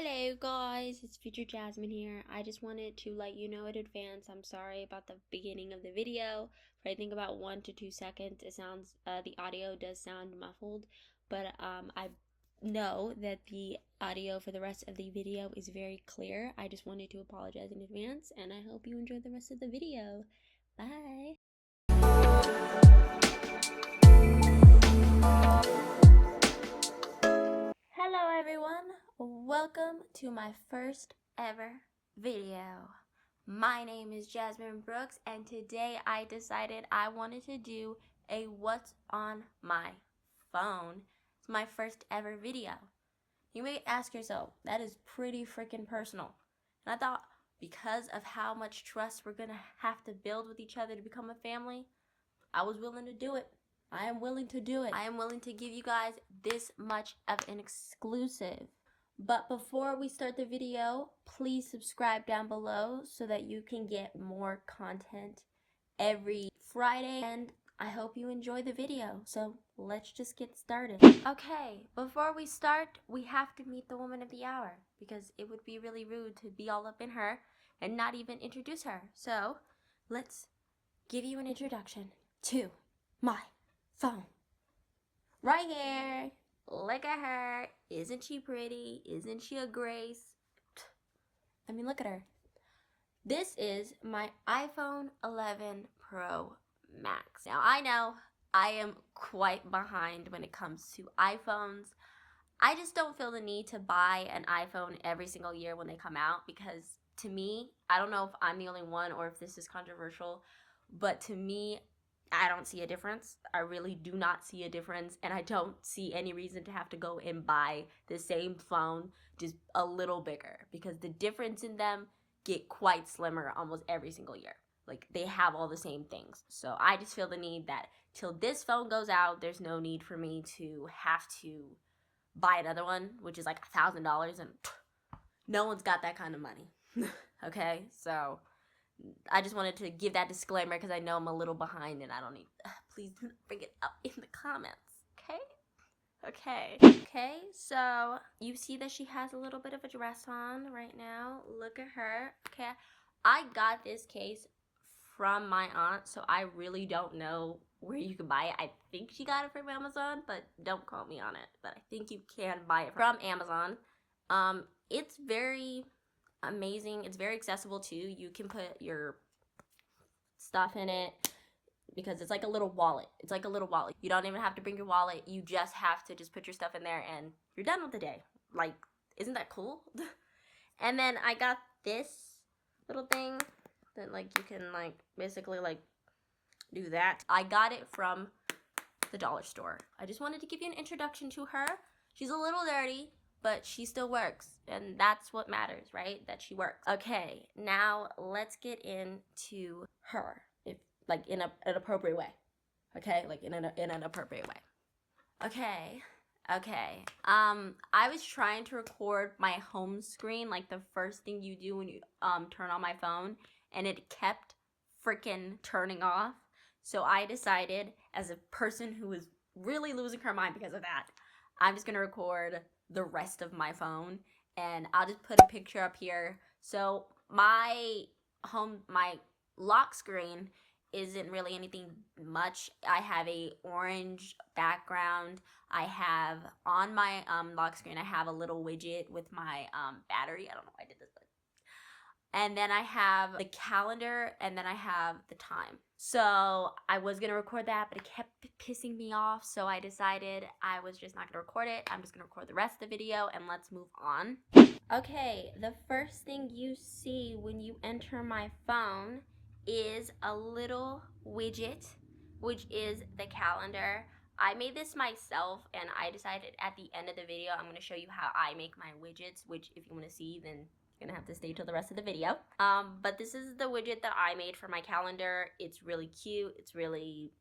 Hello guys, it's future Jasmine here. I just wanted to let you know in advance, I'm sorry about the beginning of the video. For I think about 1 to 2 seconds, it sounds, the audio does sound muffled, but I know that the audio for the rest of the video is very clear. I just wanted to apologize in advance, and I hope you enjoy the rest of the video. Bye! Hello everyone, welcome to my first ever video. My name is Jasmine Brooks, and today I decided I wanted to do a what's on my phone. It's my first ever video. You may ask yourself, that is pretty freaking personal. And I thought, because of how much trust we're gonna have to build with each other to become a family, I was willing to do it. I am willing to do it. I am willing to give you guys this much of an exclusive. But before we start the video, please subscribe down below so that you can get more content every Friday. And I hope you enjoy the video. So let's just get started. Okay, before we start, we have to meet the woman of the hour, because it would be really rude to be all up in her and not even introduce her. So let's give you an introduction to my phone. Right here. Look at her. Isn't she pretty? Isn't she a grace? I mean, look at her. This is my iPhone 11 Pro Max. Now, I know I am quite behind when it comes to iPhones. I just don't feel the need to buy an iPhone every single year when they come out, because to me, I don't know if I'm the only one or if this is controversial, but to me, I don't see a difference. I really do not see a difference, and I don't see any reason to have to go and buy the same phone, just a little bigger, because the difference in them get quite slimmer almost every single year. Like, they have all the same things. So I just feel the need that till this phone goes out, there's no need for me to have to buy another one, which is like $1,000, and no one's got that kind of money. Okay, so I just wanted to give that disclaimer because I know I'm a little behind and I don't need, please bring it up in the comments, okay? Okay, so you see that she has a little bit of a dress on right now. Look at her, okay? I got this case from my aunt, so I really don't know where you can buy it. I think she got it from Amazon, but don't quote me on it. But I think you can buy it from Amazon. It's very amazing. It's very accessible too. You can put your stuff in it because it's like a little wallet. It's like a little wallet. You don't even have to bring your wallet. You just have to just put your stuff in there and you're done with the day. Like, isn't that cool? And then I got this little thing that like you can like basically like do that. I got it from the dollar store. I just wanted to give you an introduction to her. She's a little dirty, but she still works, and that's what matters, right? That she works. Okay, now let's get into her, if like in an appropriate way. Okay, like in an appropriate way. Okay. I was trying to record my home screen, like the first thing you do when you turn on my phone, and it kept freaking turning off. So I decided, as a person who is really losing her mind because of that, I'm just gonna record the rest of my phone, and I'll just put a picture up here. So my lock screen isn't really anything much. I have a orange background. I have on my lock screen, I have a little widget with my battery. I don't know why I did this, but and then I have the calendar, and then I have the time. So I was gonna record that, but it kept pissing me off, so I decided I was just not gonna record it. I'm just gonna record the rest of the video, and let's move on. Okay, the first thing you see when you enter my phone is a little widget, which is the calendar. I made this myself, and I decided at the end of the video I'm gonna show you how I make my widgets, which if you wanna see, then gonna have to stay till the rest of the video. But this is the widget that I made for my calendar. It's really cute. It's really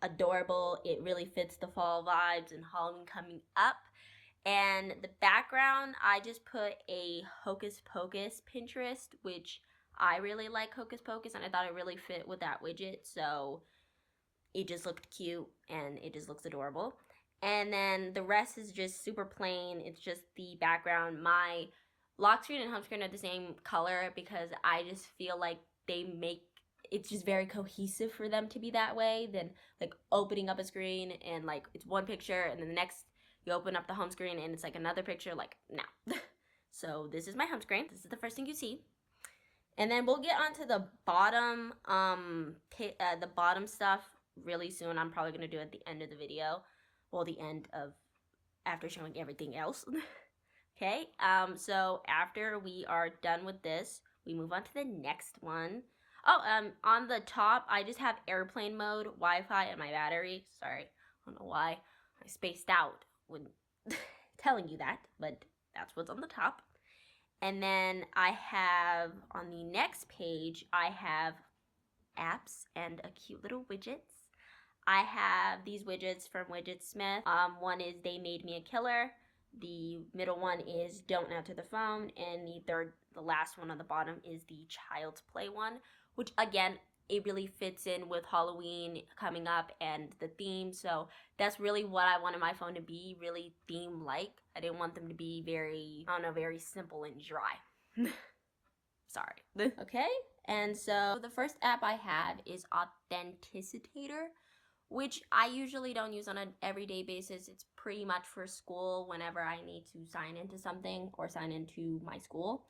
adorable. It really fits the fall vibes and Halloween coming up. And the background, I just put a Hocus Pocus Pinterest, which I really like Hocus Pocus, and I thought it really fit with that widget. So it just looked cute and it just looks adorable. And then the rest is just super plain. It's just the background. My lock screen and home screen are the same color because I just feel like they make it's just very cohesive for them to be that way than like opening up a screen and like it's one picture and then the next you open up the home screen and it's like another picture. Like, no. So this is my home screen. This is the first thing you see. And then we'll get onto the bottom stuff really soon. I'm probably going to do it at the end of the video. Well, the end of after showing everything else. Okay, so after we are done with this, we move on to the next one. Oh, on the top, I just have airplane mode, Wi-Fi, and my battery. Sorry, I don't know why I spaced out when telling you that, but that's what's on the top. And then I have, on the next page, I have apps and a cute little widgets. I have these widgets from WIDGETSMITH. One is They Made Me a Killer. The middle one is Don't Answer the Phone. And the last one on the bottom is the Child's Play one, which again, it really fits in with Halloween coming up and the theme. So that's really what I wanted my phone to be, really theme-like. I didn't want them to be very, I don't know, very simple and dry. Sorry. Okay, and so the first app I have is Authenticitator, which I usually don't use on an everyday basis. It's pretty much for school whenever I need to sign into something or sign into my school.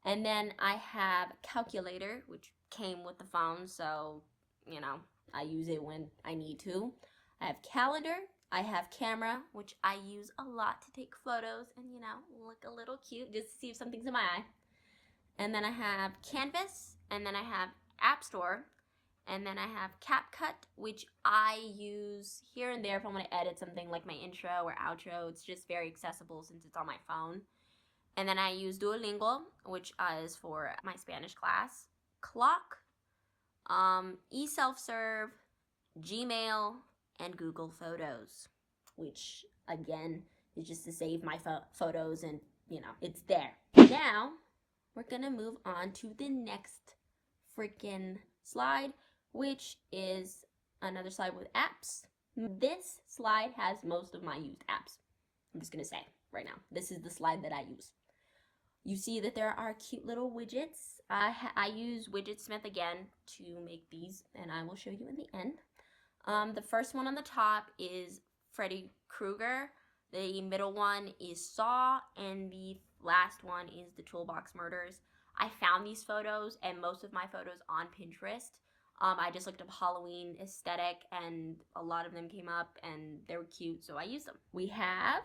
And then I have Calculator, which came with the phone, so, you know, I use it when I need to. I have Calendar. I have Camera, which I use a lot to take photos and, you know, look a little cute just to see if something's in my eye. And then I have Canvas, and then I have App Store, and then I have CapCut, which I use here and there if I want to edit something like my intro or outro. It's just very accessible since it's on my phone. And then I use Duolingo, which is for my Spanish class. Clock, eSelf-Serve, Gmail, and Google Photos, which again is just to save my photos and, you know, it's there. Now, we're gonna move on to the next freaking slide, which is another slide with apps. This slide has most of my used apps. I'm just gonna say right now, this is the slide that I use. You see that there are cute little widgets. I use WIDGETSMITH again to make these, and I will show you in the end. The first one on the top is Freddy Krueger. The middle one is Saw, and the last one is the Toolbox Murders. I found these photos and most of my photos on Pinterest. I just looked up Halloween aesthetic and a lot of them came up and they were cute, so I used them. We have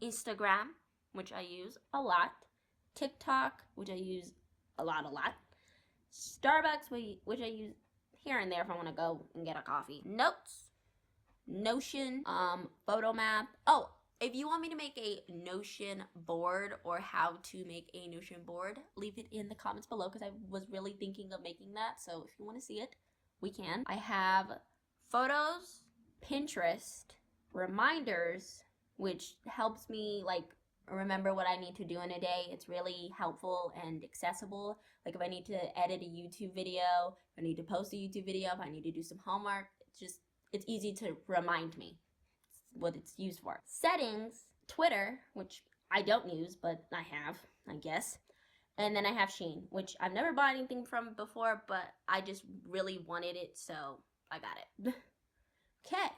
Instagram, which I use a lot. TikTok, which I use a lot. Starbucks, which I use here and there if I want to go and get a coffee. Notes, Notion, Photomap. Oh, if you want me to make a Notion board or how to make a Notion board, leave it in the comments below because I was really thinking of making that. So if you want to see it, we can. I have photos, Pinterest, reminders, which helps me like remember what I need to do in a day. It's really helpful and accessible. Like if I need to edit a YouTube video, if I need to post a YouTube video, if I need to do some homework, it's easy to remind me. What it's used for. Settings, Twitter, which I don't use, but I have, I guess. And then I have Shein, which I've never bought anything from before, but I just really wanted it, so I got it. Okay,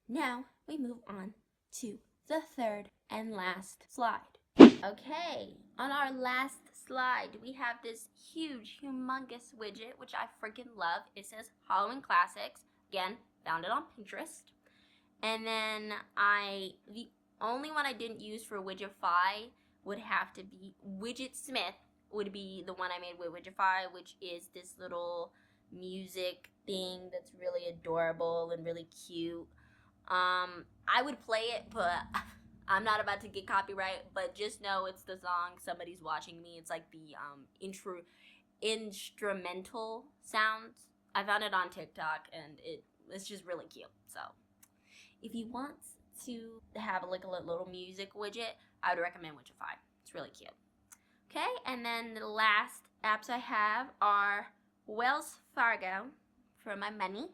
now we move on to the third and last slide. Okay, on our last slide, we have this huge, humongous widget, which I freaking love. It says Halloween Classics. Again, found it on Pinterest. And then the only one I didn't use for Widgetify would have to be WIDGETSMITH, would be the one I made with Widgetify, which is this little music thing that's really adorable and really cute. I would play it, but I'm not about to get copyright, but just know it's the song Somebody's Watching Me. It's like the instrumental sounds. I found it on TikTok, and it's just really cute, so if you want to have like a little music widget, I would recommend Widgetify. It's really cute. Okay, and then the last apps I have are Wells Fargo for my money.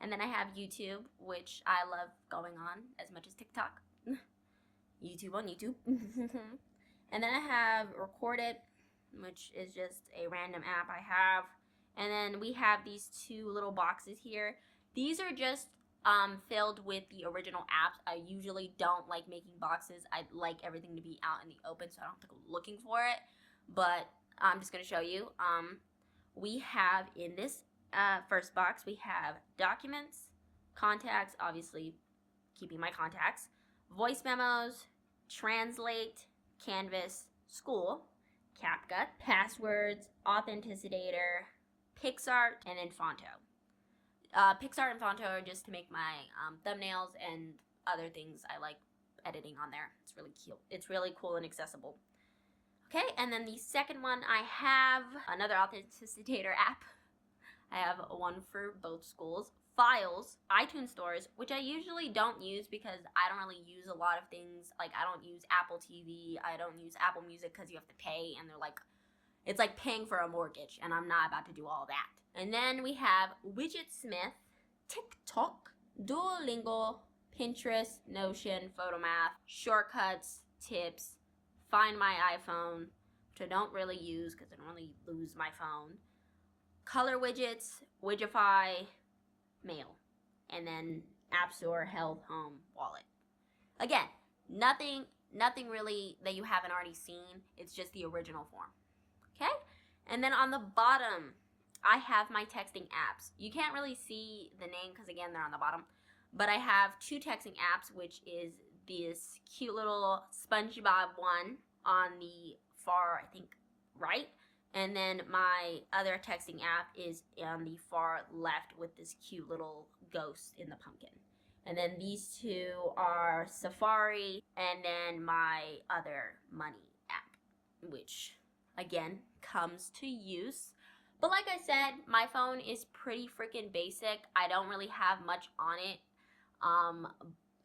And then I have YouTube, which I love going on as much as TikTok. YouTube on YouTube. And then I have Recorded, which is just a random app I have. And then we have these two little boxes here. These are just filled with the original apps. I usually don't like making boxes. I like everything to be out in the open, so I don't have to go looking for it. But I'm just going to show you. We have in this first box, we have documents, contacts, obviously keeping my contacts, voice memos, translate, canvas, school, CapCut, passwords, Authenticidator, PixArt, and then Fonto. PixArt and Fonto are just to make my thumbnails and other things I like editing on there. It's really cute. It's really cool and accessible. Okay, and then the second one, I have another Authenticidator app. I have one for both schools. Files, iTunes stores, which I usually don't use because I don't really use a lot of things. Like, I don't use Apple TV. I don't use Apple Music because you have to pay, and they're like, it's like paying for a mortgage, and I'm not about to do all that. And then we have WIDGETSMITH, TikTok, Duolingo, Pinterest, Notion, Photomath, shortcuts, tips, Find My iPhone, which I don't really use because I don't really lose my phone, color widgets, Widgetify, mail, and then App Store, Health, Home, Wallet. Again, nothing really that you haven't already seen. It's just the original form. Okay? And then on the bottom, I have my texting apps. You can't really see the name because, again, they're on the bottom. But I have two texting apps, which is this cute little SpongeBob one on the far, I think, right. And then my other texting app is on the far left with this cute little ghost in the pumpkin. And then these two are Safari and then my other money app, which, again, comes to use. But like I said, my phone is pretty freaking basic. I don't really have much on it.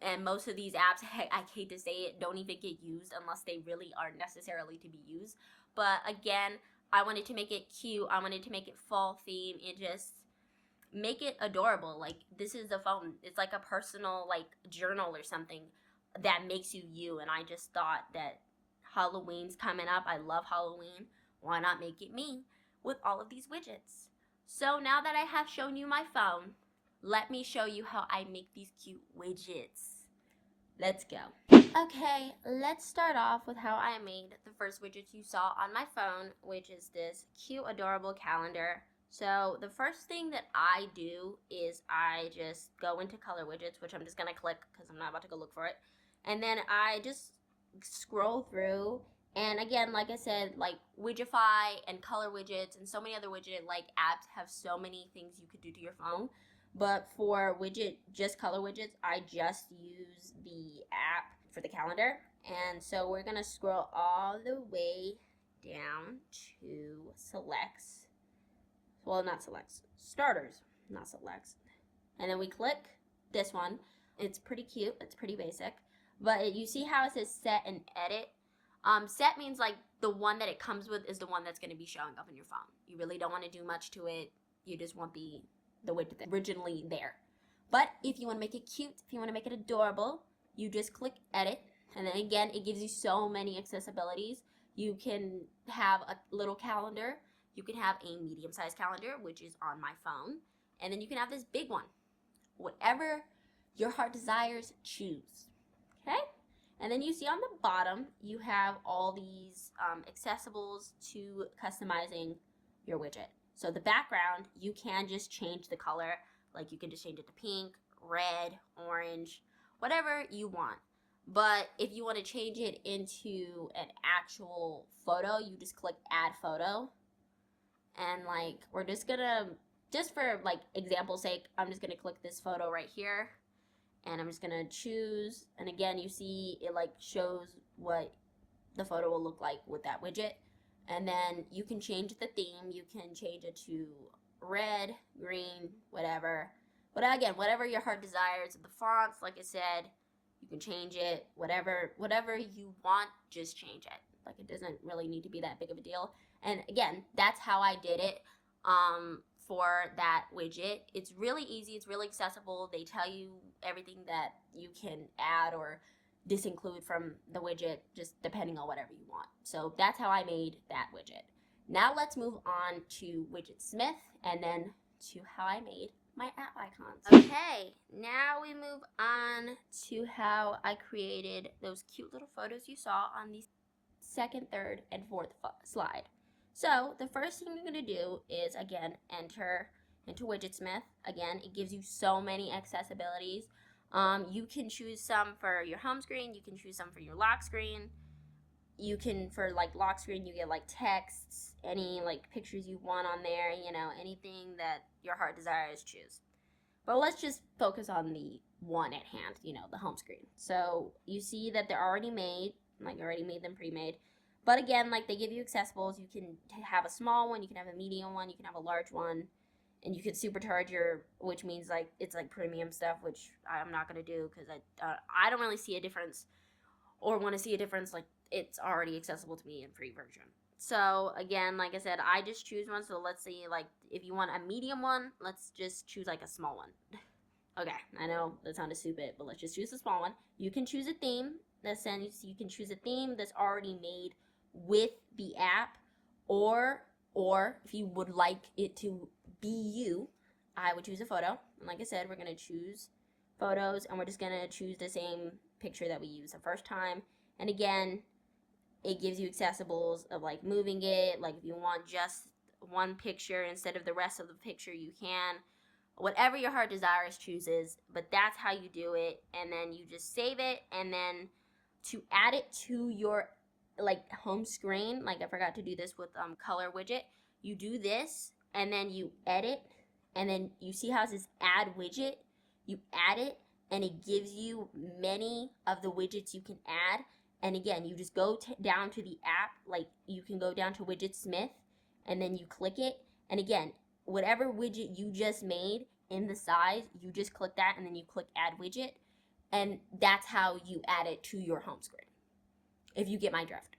And most of these apps, I hate to say it, don't even get used unless they really are necessarily to be used. But again, I wanted to make it cute. I wanted to make it fall theme and just make it adorable. Like, this is the phone. It's like a personal, like, journal or something that makes you you. And I just thought that Halloween's coming up. I love Halloween. Why not make it me with all of these widgets? So now that I have shown you my phone, let me show you how I make these cute widgets. Let's go. Okay, let's start off with how I made the first widgets you saw on my phone, which is this cute, adorable calendar. So the first thing that I do is I just go into color widgets, which I'm just going to click because I'm not about to go look for it. And then I just scroll through. And again, like I said, like Widgetify and color widgets and so many other widget-like apps have so many things you could do to your phone. But for just color widgets, I just use the app for the calendar. And so we're going to scroll all the way down to selects. Well, not selects. Starters, not selects. And then we click this one. It's pretty cute. It's pretty basic. But you see how it says set and edit? Set means like the one that it comes with is the one that's going to be showing up on your phone. You really don't want to do much to it. You just want the widget that's originally there. But if you want to make it cute, if you want to make it adorable, you just click edit. And then again, it gives you so many accessibilities. You can have a little calendar. You can have a medium-sized calendar, which is on my phone. And then you can have this big one. Whatever your heart desires, choose. Okay? And then you see on the bottom, you have all these accessibles to customizing your widget. So the background, you can just change the color. Like you can just change it to pink, red, orange, whatever you want. But if you want to change it into an actual photo, you just click add photo. And like, we're just gonna, just for like example's sake, I'm just gonna click this photo right here. And I'm just gonna choose. And again, you see it like shows what the photo will look like with that widget. And then you can change the theme. You can change it to red, green, whatever. But again, whatever your heart desires. The fonts, like I said, you can change it. Whatever you want, just change it. Like, it doesn't really need to be that big of a deal. And again, that's how I did it for that widget. It's really easy. It's really accessible. They tell you everything that you can add or disinclude from the widget, just depending on whatever you want. So that's how I made that widget. Now let's move on to WIDGETSMITH and then to how I made my app icons. Okay, now we move on to how I created those cute little photos you saw on the second, third, and fourth slide. So the first thing you're going to do is, again, enter into WIDGETSMITH. Again, it gives you so many accessibilities. You can choose some for your home screen. You can choose some for your lock screen. You can, for like lock screen, you get like texts, any like pictures you want on there, you know, anything that your heart desires, choose. But let's just focus on the one at hand, you know, the home screen. So you see that they're already made, like I already made them pre-made. But again, like they give you accessibles. You can have a small one, you can have a medium one, you can have a large one, and you can supercharge your, which means like it's like premium stuff, which I'm not gonna do because I don't really see a difference or want to see a difference. Like it's already accessible to me in free version. So again, like I said, I just choose one. So let's say like if you want a medium one, let's just choose like a small one. Okay, I know that sounded stupid, but let's just choose a small one. You can choose a theme. You can choose a theme that's already made with the app, or if you would like it to be you, I would choose a photo. And like I said, we're gonna choose photos, and we're just gonna choose the same picture that we used the first time. And again, it gives you accessibles of like moving it, like if you want just one picture instead of the rest of the picture, you can. Whatever your heart desires chooses, but that's how you do it. And then you just save it, and then to add it to your like home screen, like I forgot to do this with color widget, you do this and then you edit, and then you see how it says add widget, you add it, and it gives you many of the widgets you can add. And again, you just go down to the app, like you can go down to WIDGETSMITH, and then you click it, and again, whatever widget you just made in the size, you just click that, and then you click add widget, and that's how you add it to your home screen, if you get my drift.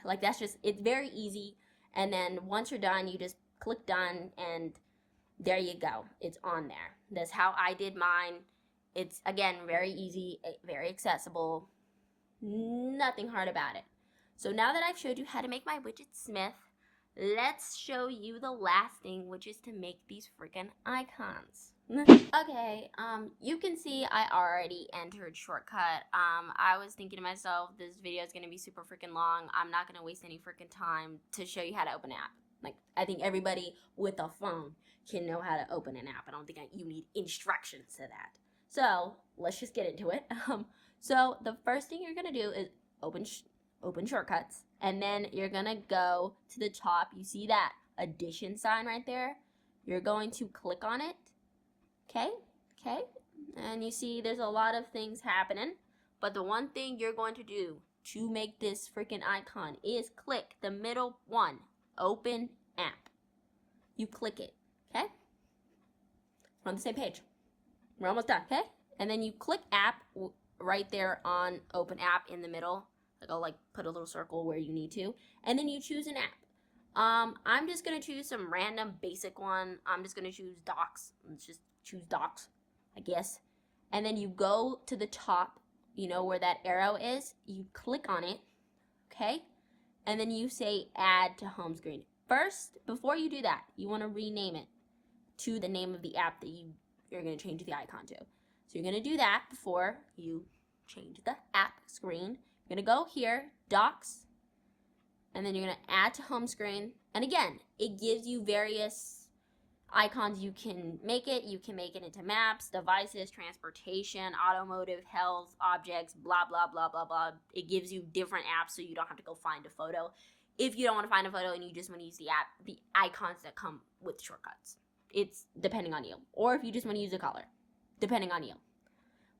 Like that's just, it's very easy. And then once you're done, you just click done, and there you go, it's on there. That's how I did mine. It's again very easy, very accessible, nothing hard about it. So now that I've showed you how to make my WIDGETSMITH, let's show you the last thing, which is to make these freaking icons. Okay, you can see I already entered shortcut. I was thinking to myself, this video is going to be super freaking long. I'm not going to waste any freaking time to show you how to open an app. Like, I think everybody with a phone can know how to open an app. I don't think you need instructions to that. So, let's just get into it. So, the first thing you're going to do is open shortcuts. And then you're going to go to the top. You see that addition sign right there? You're going to click on it. Okay, and you see there's a lot of things happening, but the one thing you're going to do to make this freaking icon is click the middle one, open app. You click it, okay? We're on the same page. We're almost done, okay? And then you click app right there on open app in the middle. Like I'll like put a little circle where you need to, and then you choose an app. I'm just gonna choose some random basic one. I'm just gonna choose docs. Let's just choose docs, I guess. And then you go to the top, you know where that arrow is, you click on it, okay? And then you say add to home screen. First, before you do that, you want to rename it to the name of the app that you're going to change the icon to. So you're going to do that before you change the app screen. You're going to go here, docs, and then you're going to add to home screen. And again, it gives you various icons. You can make it into maps, devices, transportation, automotive, health, objects, blah, blah, blah, blah, blah. It gives you different apps so you don't have to go find a photo. If you don't want to find a photo and you just want to use the app, the icons that come with shortcuts. It's depending on you. Or if you just want to use a color, depending on you.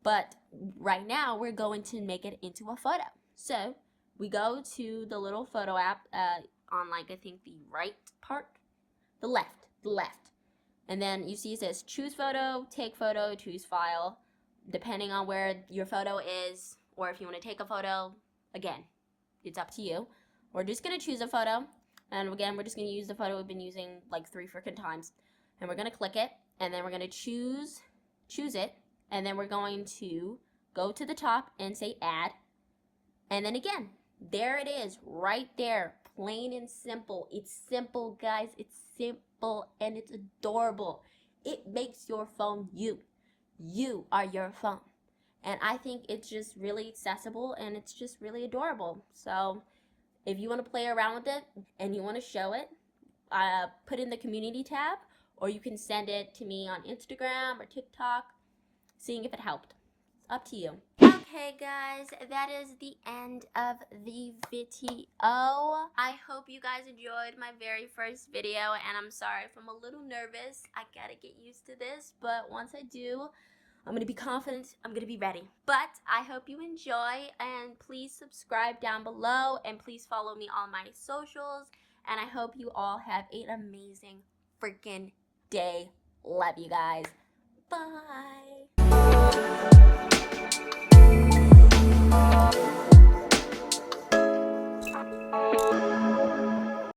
But right now, we're going to make it into a photo. So we go to the little photo app on like, I think the right part, the left. And then you see it says choose photo, take photo, choose file, depending on where your photo is, or if you want to take a photo, again, it's up to you. We're just going to choose a photo, and again, we're just going to use the photo we've been using like 3 freaking times, and we're going to click it, and then we're going to choose it, and then we're going to go to the top and say add. And then again, there it is, right there, plain and simple. It's simple, guys. It's simple and it's adorable. It makes your phone you. You are your phone. And I think it's just really accessible and it's just really adorable. So if you want to play around with it and you want to show it, put in the community tab, or you can send it to me on Instagram or TikTok, seeing if it helped. It's up to you. Okay guys, that is the end of the video. I hope you guys enjoyed my very first video, and I'm sorry if I'm a little nervous. I gotta get used to this, but once I do, I'm gonna be confident, I'm gonna be ready. But I hope you enjoy, and please subscribe down below, and please follow me on my socials, and I hope you all have an amazing freaking day. Love you guys. Bye.